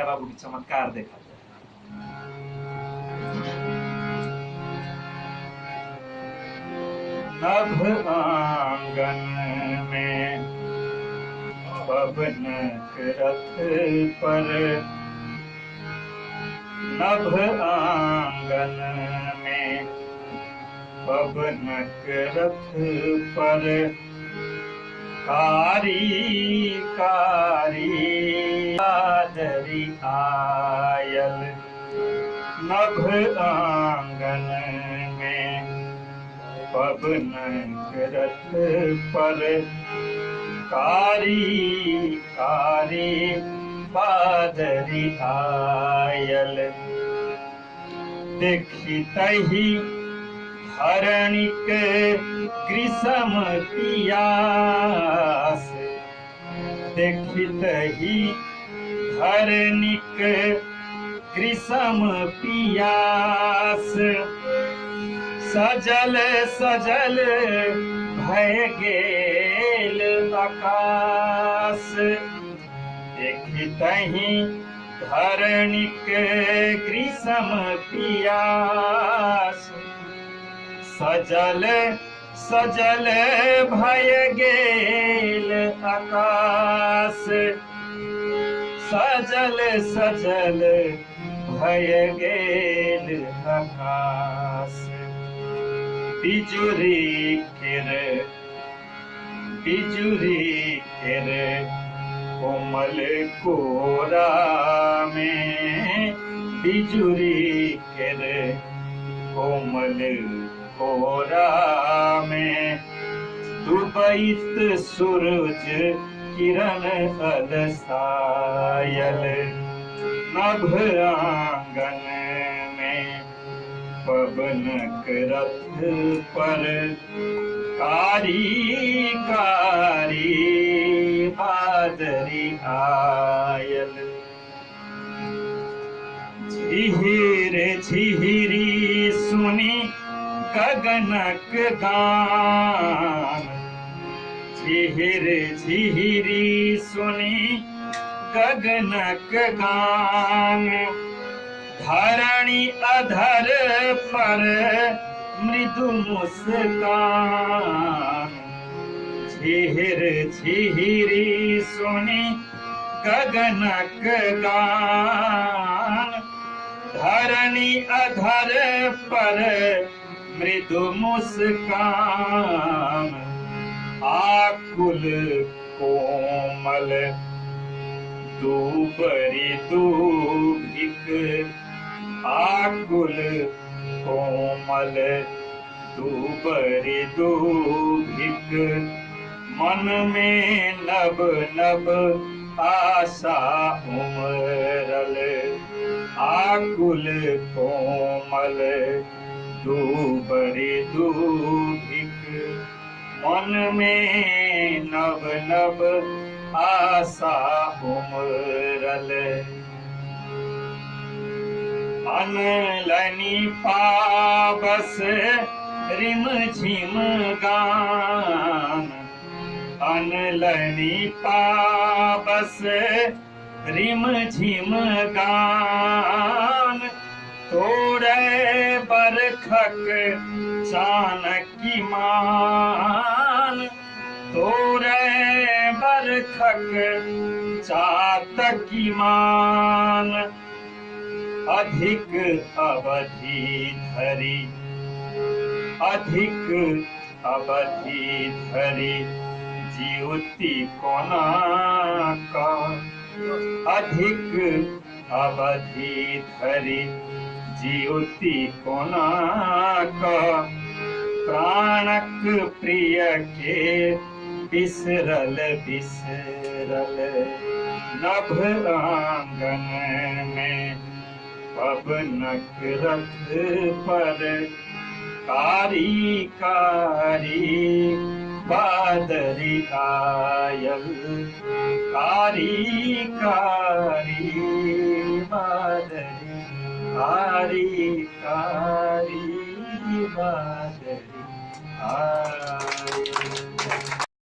राया बाबू की चमत्कार देखा जाए। नभ आंगन में पवनक रथ पर, नभ आंगन में पवनक रथ पर, कारी कारी बादरी आयल। नभ आंगन में पवनक रथ पर, कारी कारी बादरी आयल। देखितहि हरणिक ग्रीष्म पियास, देखितहि हरणिक ग्रीष्म पियास। सजल सजल भय गेल आकाश, देखितहि हरणिक ग्रीष्म पियास। सजल सजल भय गेल आकाश, सजल सजल भय गेल आकाश। बिजुरी केर कोमल कोरा में, बिजुरी केर कोमल कोरा में। डूबैत सूरज किरण अलसायल। नभ आंगन में पवनक रथ पर, कारी कारी बादरी आयल। झिहिर झिहिरी सुनी गगनक गान, झिहिर झिहिरी सुनी गगनक गान। धरणी अधर पर मृदु मुस्कान, झिहिर झिहिरी सुनी गगनक गान। धरणी अधर पर मृदु मुस्कान। आकुल कोमल दूबरी दूभिक, आकुल कोमल दूबरी दूभिक। मन में नभ नभ आशा उमरल। आकुल कोमल दूबरी दूभिक, मन में नभ नभ आशा उमरल। अनलनी पावस रिम झिम गान, अनलनी पावस रिम झिम गान। तोड़े बरखक चानकी मान, तोड़े बरखक चातकी मान। अधिक अवधि धरि, अधिक अवधि धरि जीवती कोना का। अधिक अवधि धरि जीवती कोना का। प्राणक प्रिय के बिसरल बिसरल। नभ आंगन में पवनक रथ पर, कारी कारी बादरी आयल। कारी कारी बादरी, कारी कारी बादरी आयल।